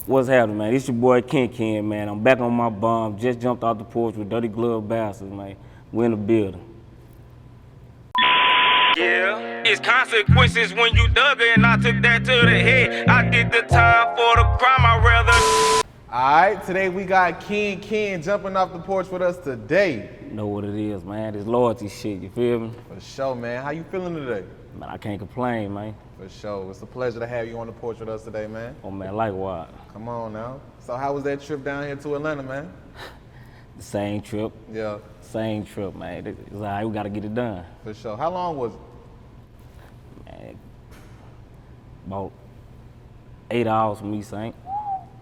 What's happening, man? It's your boy Ken, man. I'm back on my bum. Just jumped off the porch with dirty glove bastards, man. We in the building. Yeah, it's consequences when you dug it, and I took that to the head. I did the time for the crime, I rather. Alright, today we got Ken jumping off the porch with us today. You know what it is, man. This loyalty shit, you feel me? For sure, man. How you feeling today? Man, I can't complain, man. For sure. It's a pleasure to have you on the porch with us today, man. Oh, man, likewise. Come on now. So how was that trip down here to Atlanta, man? The same trip. Yeah, Same trip, man. It's all right, we gotta get it done. for sure. How long was it? Man, about 8 hours from East St.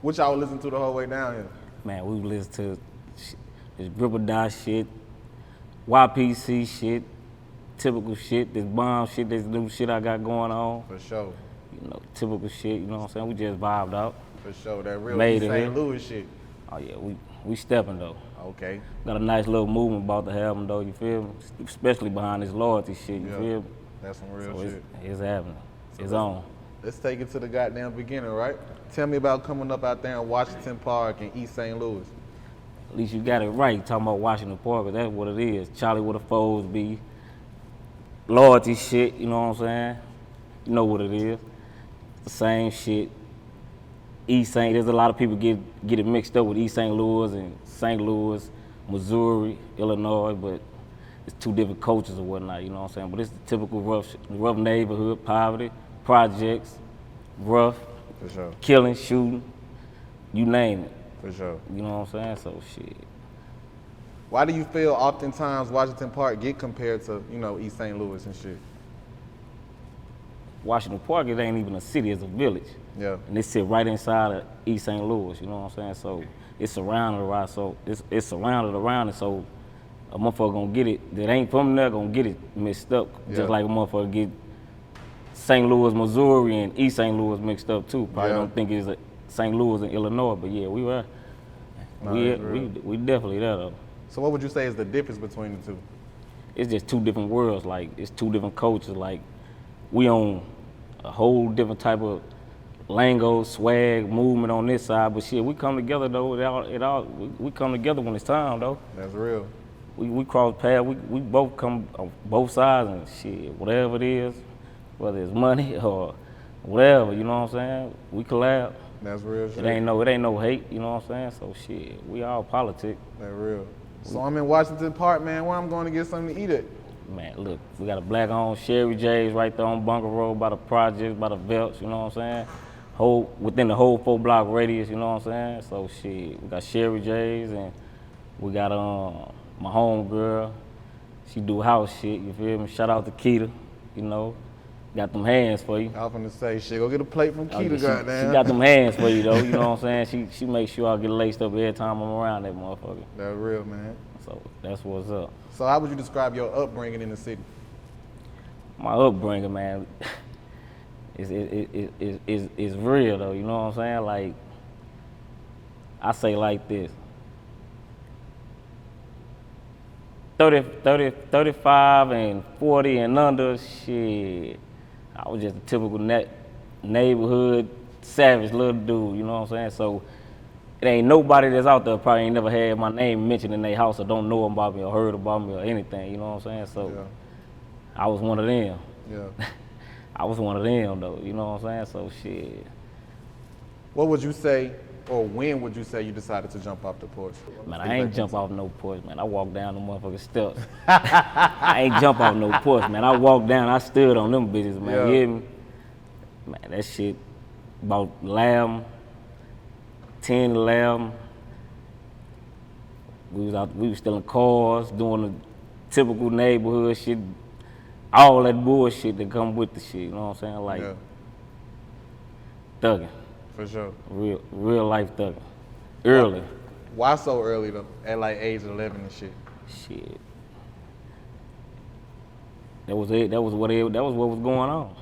What y'all listened to the whole way down here? Man, we listened to this Grip Or Die shit, YPC shit, typical shit, this bomb shit, this new shit I got going on. For sure. You know, typical shit, you know what I'm saying? We just vibed out. For sure. That real Made it St. here. Louis shit. Oh yeah, we stepping though. Okay. Got a nice little movement about to have them though, you feel me? Especially behind this loyalty shit, you Yeah. feel me? That's some real So shit. it's happening. It's let's- on. Let's take it to the goddamn beginning, right? Tell me about coming up out there in Washington Park in East St. Louis. At least you got it right, talking about Washington Park, 'cause that's what it is. Charlie where the foes be. Loyalty shit, you know what I'm saying? You know what it is. The same shit. East St. There's a lot of people get it mixed up with East St. Louis and St. Louis, Missouri, Illinois, but it's two different cultures or whatnot, you know what I'm saying? But it's the typical rough neighborhood, poverty, projects, rough, For sure. killing, shooting, you name it. For sure. You know what I'm saying? So shit. Why do you feel oftentimes Washington Park get compared to, East St. Louis and shit? Washington Park, it ain't even a city, it's a village. Yeah. And it sit right inside of East St. Louis, you know what I'm saying? So it's surrounded around, and so a motherfucker gonna get it that ain't from there gonna get it mixed up. Yeah. Just like a motherfucker get St. Louis, Missouri and East St. Louis mixed up too. Probably Yeah. don't think it's a St. Louis and Illinois, but yeah, we were. No, we that's real. definitely there though. So what would you say is the difference between the two? It's just two different worlds, like it's two different cultures. Like we on a whole different type of lingo, swag, movement on this side, but shit, we come together though. We come together when it's time though. That's real. We cross paths. We both come on both sides and shit, whatever it is, whether it's money or whatever, you know what I'm saying? We collab. That's real shit. It ain't no hate, you know what I'm saying? So shit, we all politic. That's real. So I'm in Washington Park, man. Where I'm going to get something to eat at? Man, look, we got a black-owned Sherry J's right there on Bunker Road by the projects, by the Velts, you know what I'm saying? Within the whole 4-block radius, you know what I'm saying? So shit, we got Sherry J's and we got my home girl. She do house shit, you feel me? Shout out to Keita, you know. Got them hands for you. I was finna say, shit, go get a plate from Keita, goddamn. She got them hands for you though, you know what I'm saying? She makes sure I get laced up every time I'm around that motherfucker. That's real, man. So that's what's up. So how would you describe your upbringing in the city? My upbringing, man, is real though, you know what I'm saying? Like, I say like this. 35 and 40 and under, shit, I was just a typical neighborhood savage little dude, you know what I'm saying? So it ain't nobody that's out there probably ain't never had my name mentioned in their house or don't know about me or heard about me or anything, you know what I'm saying? So Yeah. I was one of them. Yeah. I was one of them though, you know what I'm saying? So shit. What would you say, or when would you say you decided to jump off the porch? Man, I ain't jump off no porch, man. I walked down the motherfucking steps. I ain't jump off no porch, man. I walked down, I stood on them bitches, man. Yeah. You hear me? Man, that shit about 10, 11. We was still in cars, doing the typical neighborhood shit, all that bullshit that come with the shit, you know what I'm saying? Like, Yeah, thugging, for sure. real life thugging. Early. Why so early though? At like age 11 and shit. Shit. That was it. That was what was going on.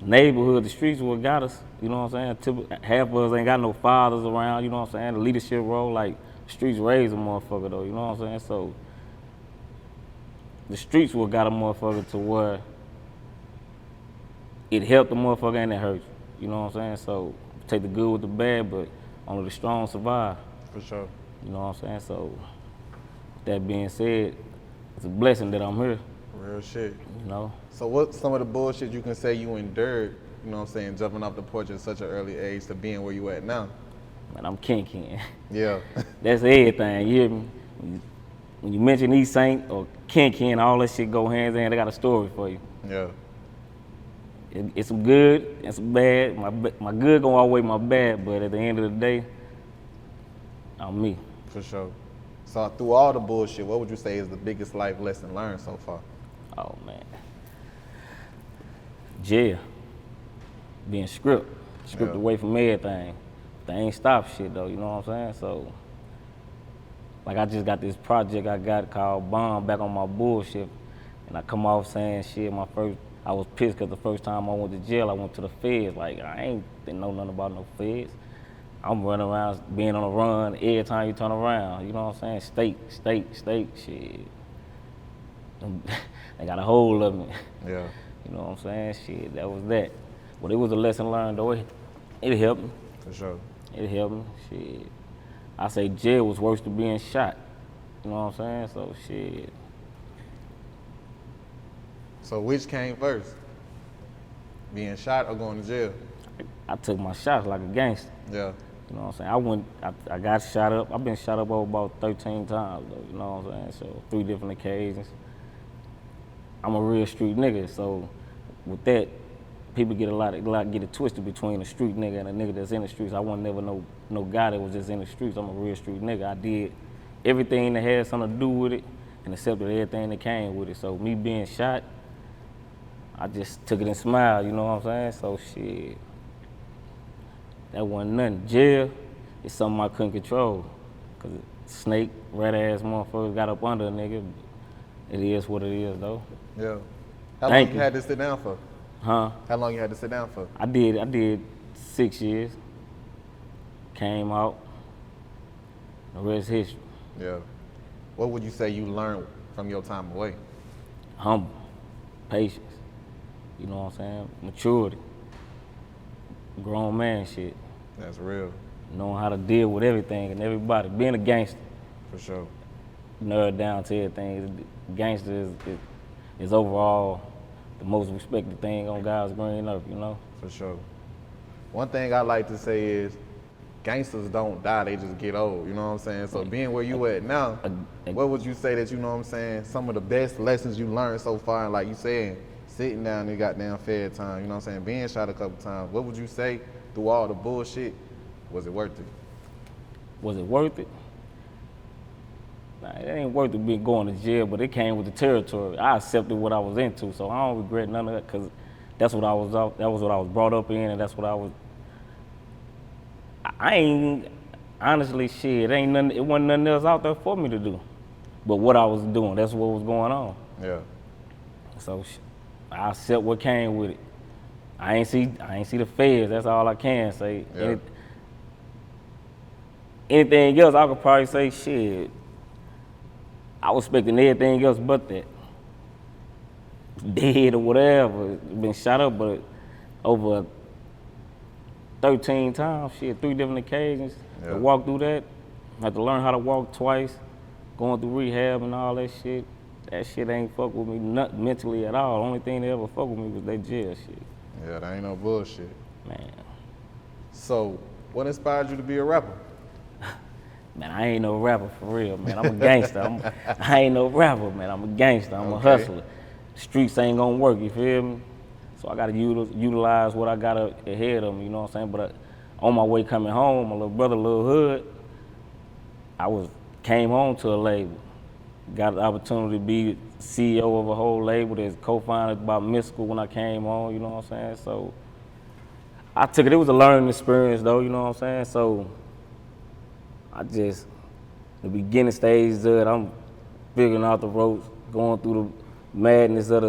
Neighborhood, the streets what got us, you know what I'm saying? Half of us ain't got no fathers around, you know what I'm saying? The leadership role, like, streets raised a motherfucker though, you know what I'm saying? So, the streets what got a motherfucker to where it helped the motherfucker and it hurt you know what I'm saying? So, take the good with the bad, but only the strong survive. For sure. You know what I'm saying? So, that being said, it's a blessing that I'm here, Real shit. you know? So what's some of the bullshit you can say you endured, you know what I'm saying, jumping off the porch at such an early age to being where you at now? Man, I'm king. Yeah. That's everything, you hear me? When you mention East Saint or king, all that shit go hands in hand. They got a story for you. Yeah. It's some good and some bad. My good gonna outweigh my bad, but at the end of the day, I'm me. For sure. So through all the bullshit, what would you say is the biggest life lesson learned so far? Oh man. Jail. Being stripped away from everything. They ain't stop shit though, you know what I'm saying? So, like I just got this project I got called Bomb back on my bullshit. And I come off saying shit, I was pissed because the first time I went to jail, I went to the feds. Like, didn't know nothing about no feds. I'm running around, being on the run every time you turn around. You know what I'm saying? State, shit. They got a hold of me. Yeah. You know what I'm saying? Shit, that was that. But it was a lesson learned though. It helped me. For sure. It helped me. Shit. I say jail was worse than being shot. You know what I'm saying? So shit. So which came first? Being shot or going to jail? I took my shots like a gangster. Yeah. You know what I'm saying? I got shot up. I've been shot up over about 13 times though, you know what I'm saying? So 3 different occasions. I'm a real street nigga, so with that, people get get it twisted between a street nigga and a nigga that's in the streets. I wasn't never no guy that was just in the streets. I'm a real street nigga. I did everything that had something to do with it and accepted everything that came with it. So me being shot, I just took it and smiled, you know what I'm saying? So shit, that wasn't nothing. Jail is something I couldn't control. Cause snake, rat ass motherfuckers got up under a nigga. It is what it is though. Yeah. How Thank long you you. had to sit down for? Huh? How long you had to sit down for? I did 6 years. Came out. The rest history. Yeah. What would you say you learned from your time away? Humble. Patience. You know what I'm saying? Maturity. Grown man shit. That's real. Knowing how to deal with everything and everybody. Being a gangster. For sure. Narrowed down to everything. Gangster is overall the most respected thing on God's green earth, you know? For sure. One thing I like to say is gangsters don't die, they just get old, you know what I'm saying? So being where you at now, what would you say that, you know what I'm saying, some of the best lessons you learned so far, and like you saying, sitting down in goddamn fed time, you know what I'm saying, being shot a couple times, what would you say through all the bullshit, was it worth it? Was it worth it? Nah, it ain't worth it being going to jail, but it came with the territory. I accepted what I was into, so I don't regret none of that because that was what I was brought up in, and that's what I ain't, honestly, shit, it wasn't nothing else out there for me to do. But what I was doing, that's what was going on. Yeah. So I accept what came with it. I ain't see the feds, that's all I can say. Yeah. Anything else, I could probably say, shit, I was expecting everything else but that. Dead or whatever, been shot up, but over 13 times, shit, 3 different occasions. Yeah. To walk through that, had to learn how to walk twice, going through rehab and all that shit. That shit ain't fuck with me not mentally at all. Only thing that ever fuck with me was that jail shit. Yeah, that ain't no bullshit. Man. So, what inspired you to be a rapper? Man, I ain't no rapper for real, man. I'm a gangster. I ain't no rapper, man. I'm a gangster. I'm a hustler. Streets ain't gonna work, you feel me? So I gotta utilize what I got ahead of me, you know what I'm saying? But on my way coming home, my little brother, Lil Hood, came home to a label. Got the opportunity to be CEO of a whole label that's co-founded by Mystikal when I came home, you know what I'm saying? So I took it. It was a learning experience though, you know what I'm saying? So the beginning stages of it, I'm figuring out the ropes, going through the madness of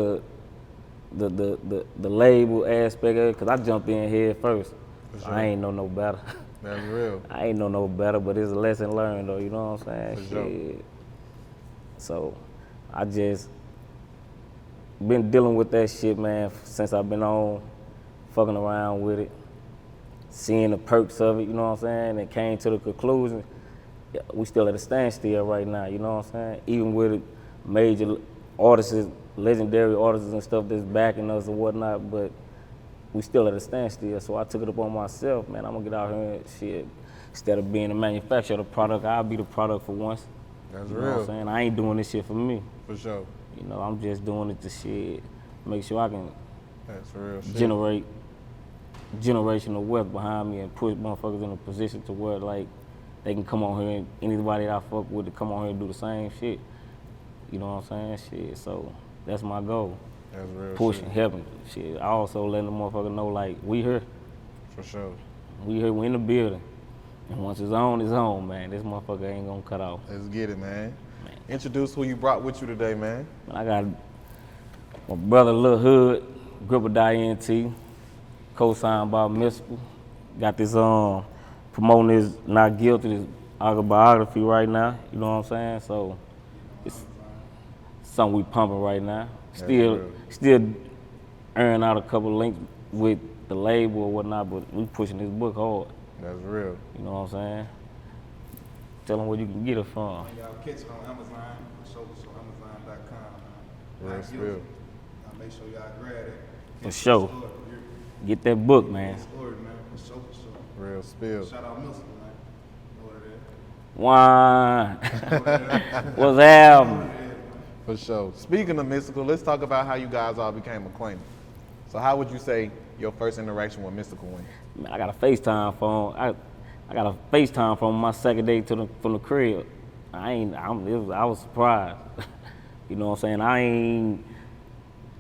the label aspect of it, because I jumped in head first. For sure. I ain't know no better. That's real. I ain't know no better, but it's a lesson learned though, you know what I'm saying? For sure. Shit. So I just been dealing with that shit, man, since I've been on, fucking around with it. seeing the perks of it, you know what I'm saying, and came to the conclusion, yeah, we still at a standstill right now, you know what I'm saying? Even with major artists, legendary artists and stuff that's backing us and whatnot, but we still at a standstill. So I took it upon myself, man, I'm gonna get out here and shit. Instead of being the manufacturer of the product, I'll be the product for once. That's you real. know what I'm saying? I ain't doing this shit for me. For sure. You know, I'm just doing it to shit, make sure I can That's real shit. generate generational wealth behind me and put motherfuckers in a position to where like they can come on here and anybody that I fuck with to come on here and do the same shit. You know what I'm saying? Shit. So that's my goal. That's real Pushing, shit. helping. Shit. I also letting the motherfucker know like we here. For sure. We here, we in the building. And once it's on, man. This motherfucker ain't gonna cut off. Let's get it, man. Introduce who you brought with you today, man. I got my brother Lil Hood, Grip Or Die Ent, co-signed by Mystikal. Got this promoting his Not Guilty, his autobiography right now, you know what I'm saying? So it's something we pumping right now. Still earning out a couple links with the label or whatnot, but we pushing this book hard. That's real. You know what I'm saying? Tell them where you can get it from. Y'all catch it on Amazon, so Amazon.com. Real Not spill. guilty. Make sure y'all grab it. For sure. Get that book, man. It's ordered, man. For sure, for sure. Real spill. Shout out Mystikal, man. Know what it is. Wine. What's happening? For sure. Speaking of Mystikal, let's talk about how you guys all became acquainted. So how would you say your first interaction with Mystikal went? Man, I got a FaceTime phone. I got a FaceTime from my second day from the crib. I was surprised. You know what I'm saying? I ain't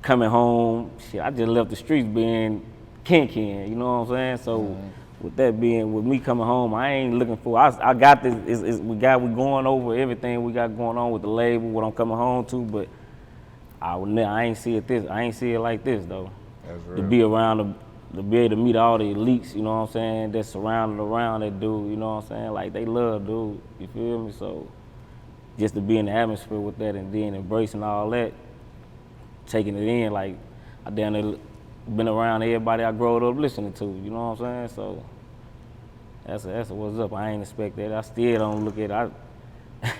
coming home. Shit, I just left the streets being Ken. You know what I'm saying? So with me coming home, I ain't looking for. I got this. We going over everything we got going on with the label, what I'm coming home to. But I ain't see it like this though. That's real. To be around to be able to meet all the elites, you know what I'm saying, that's surrounded around that dude, you know what I'm saying? Like, they love dude, you feel me? So, just to be in the atmosphere with that and then embracing all that, taking it in, like, I down there been around everybody I grew up listening to, you know what I'm saying? So, that's what's up. I ain't expect that. I still don't look at it.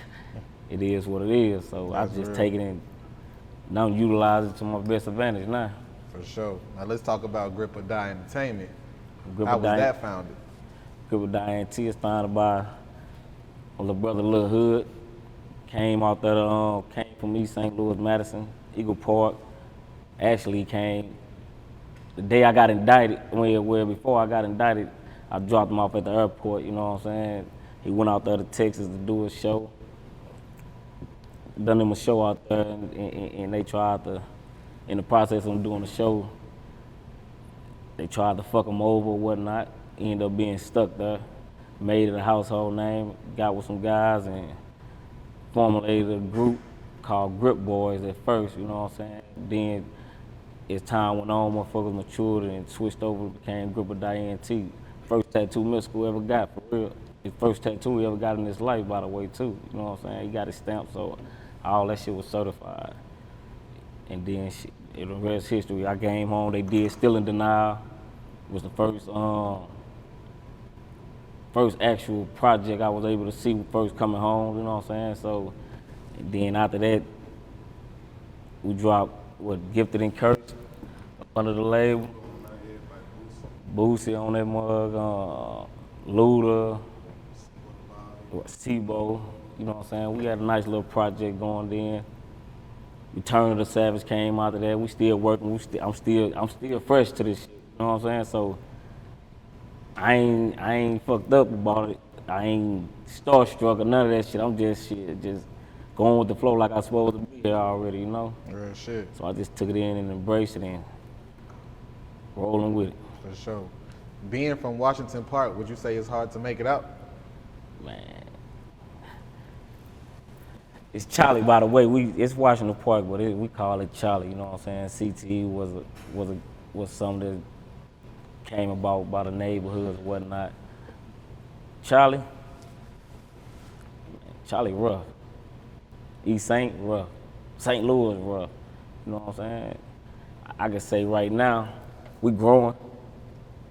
It is what it is, so That's I just real. take it and don't utilize it to my best advantage now. For sure. Now let's talk about Grip Or Die Entertainment. Grip How Or was Die- that founded? Grip Or Die Ent is founded by my little brother Lil Hood. Came out there, came from East St. Louis, Madison, Eagle Park. Actually came the day I got indicted, where before I got indicted, I dropped him off at the airport, you know what I'm saying? He went out there to Texas to do a show. Done him a show out there and they tried to, in the process of doing the show, they tried to fuck him over or whatnot. He ended up being stuck there, made it a household name, got with some guys and formulated a group called Grip Boys at first, you know what I'm saying? Then as time went on, motherfuckers matured and switched over, became Grip Or Die Ent. First tattoo Mystikal ever got, for real. His first tattoo he ever got in his life, by the way, too. You know what I'm saying? He got his stamp, so all that shit was certified. And then the rest history. I came home, they did Still in Denial. It was the first actual project I was able to see first coming home, you know what I'm saying? So, and then after that, we dropped, Gifted and Cursed under the label. Boosie on that mug, Luda, Sibo, you know what I'm saying? We had a nice little project going then. Return of the Savage came out of that. We still working. I'm still fresh to this shit. You know what I'm saying? So I ain't fucked up about it. I ain't starstruck or none of that shit. I'm just going with the flow like I'm supposed to be here already. You know? Real shit. So I just took it in and embraced it and rolling with it. For sure. Being from Washington Park, would you say it's hard to make it out? Man. It's Charlie, by the way. It's Washington Park, but we call it Charlie. You know what I'm saying? CTE was something that came about by the neighborhoods and whatnot. Charlie rough. East St. rough. St. Louis rough. You know what I'm saying? I can say right now, we growing.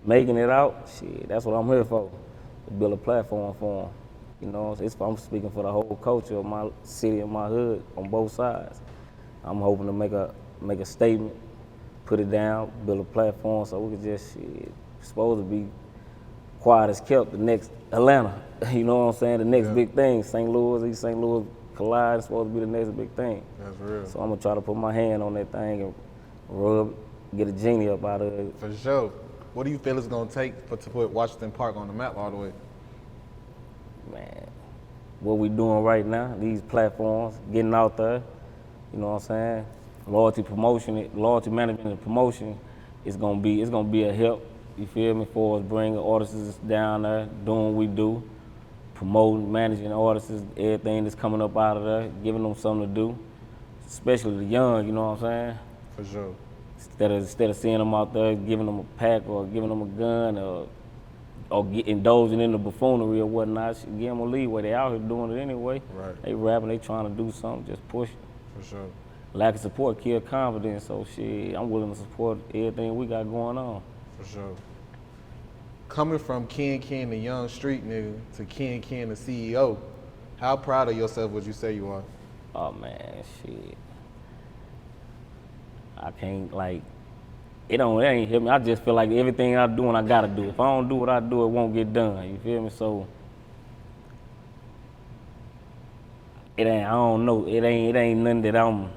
making it out, shit, that's what I'm here for. To build a platform for them. You know, I'm speaking for the whole culture of my city and my hood on both sides. I'm hoping to make a statement, put it down, build a platform so we can just, shit, supposed to be quiet as kept, the next Atlanta. You know what I'm saying? The next big thing. St. Louis, East St. Louis collide is supposed to be the next big thing. That's real. So I'm gonna try to put my hand on that thing and rub, get a genie up out of it. For sure. What do you feel it's gonna take to put Washington Park on the map all the way? Man, what we doing right now, these platforms, getting out there, you know what I'm saying? Loyalty management and promotion it's gonna be a help, you feel me, for us bringing artists down there, doing what we do, promoting, managing artists, everything that's coming up out of there, giving them something to do, especially the young, you know what I'm saying? For sure. Instead of seeing them out there, giving them a pack or giving them a gun or indulging in the buffoonery or whatnot, give them a leeway. They out here doing it anyway. Right. They rapping, they trying to do something, just push it. For sure. Lack of support kill confidence, so shit, I'm willing to support everything we got going on. For sure. Coming from Ken the young street nigga to Ken the CEO, how proud of yourself would you say you are? Oh man, shit. I can't, like, it ain't hit me. I just feel like everything I do and I gotta do. If I don't do what I do, it won't get done. You feel me? So I don't know. It ain't nothing that I'm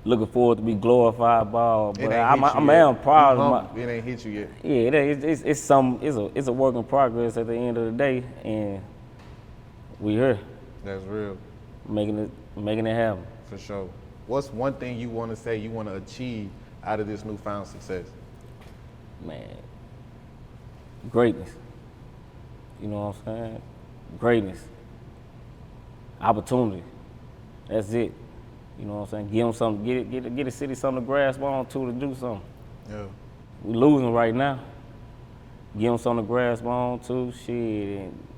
looking forward to be glorified by. But I'm proud of my. It ain't hit you yet. Yeah, it's a work in progress at the end of the day, and we here That's real. making it happen. For sure. What's one thing you want to say you want to achieve out of this newfound success? Man, greatness. You know what I'm saying? Greatness. Opportunity. That's it. You know what I'm saying? Give them something. Get the city something to grasp on to do something. Yeah. We losing right now. Give them something to grasp on to. Shit, and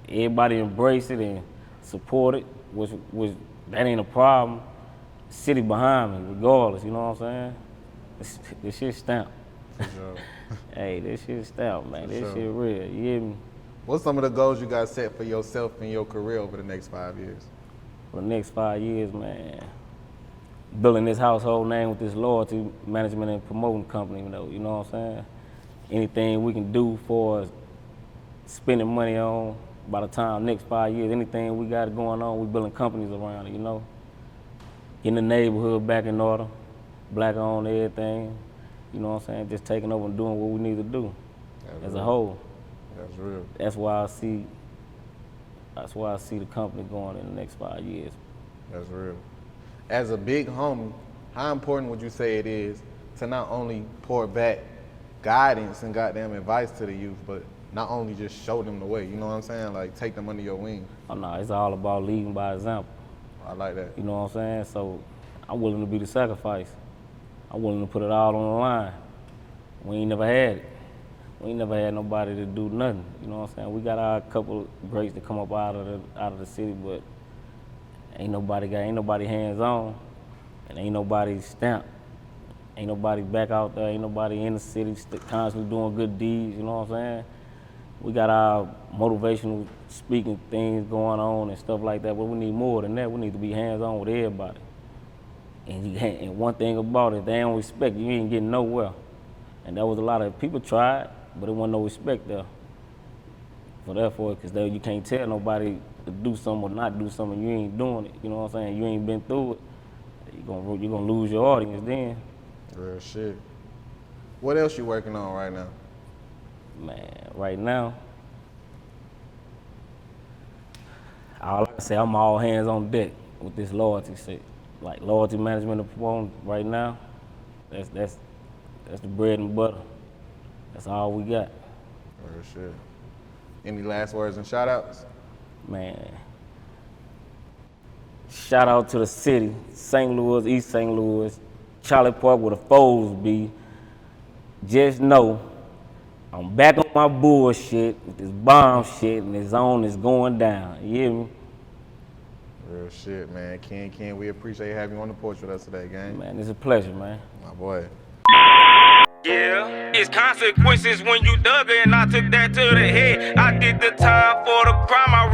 everybody embrace it and support it. Which that ain't a problem. City behind me, regardless. You know what I'm saying? This shit stamped. For sure. Hey, this shit stamped, man. For This sure. shit real. You hear me? What's some of the goals you got set for yourself and your career over the next 5 years? For the next 5 years, man, building this household name with this loyalty management and promoting company, you know what I'm saying? Anything we can do for spending money on by the time next 5 years, anything we got going on, we building companies around it, you know? Getting the neighborhood back in order, black owned everything, you know what I'm saying? Just taking over and doing what we need to do as a whole. That's real. That's why I see the company going in the next 5 years. That's real. As a big homie, how important would you say it is to not only pour back guidance and goddamn advice to the youth, but not only just show them the way, you know what I'm saying? Like, take them under your wing. Oh no, it's all about leading by example. I like that. You know what I'm saying? So I'm willing to be the sacrifice. I'm willing to put it all on the line. We ain't never had it. We ain't never had nobody to do nothing. You know what I'm saying? We got our couple greats that come up out of the city, but ain't nobody hands on, and ain't nobody stamped. Ain't nobody back out there. Ain't nobody in the city constantly doing good deeds. You know what I'm saying? We got our motivational speaking things going on and stuff like that, but we need more than that. We need to be hands on with everybody. And one thing about it, if they don't respect you, you ain't getting nowhere. And there was a lot of people tried, but there wasn't no respect there. So therefore, because you can't tell nobody to do something or not do something, you ain't doing it. You know what I'm saying? You ain't been through it. You're gonna lose your audience then. Real shit. What else you working on right now? Man, right now, all I can say, I'm all hands on deck with this loyalty shit. Like loyalty management and promoting right now, that's the bread and butter. That's all we got. Real shit. Any last words and shout outs? Man, shout out to the city, St. Louis, East St. Louis, Charlie Park where the foes be. Just know, I'm back on my bullshit with this bomb shit and the zone is going down. You hear me? Real shit, man. Ken, we appreciate having you on the porch with us today, gang. Man, it's a pleasure, man. My boy. Yeah, it's consequences when you dug it, and I took that to the head. I did the time for the crime, I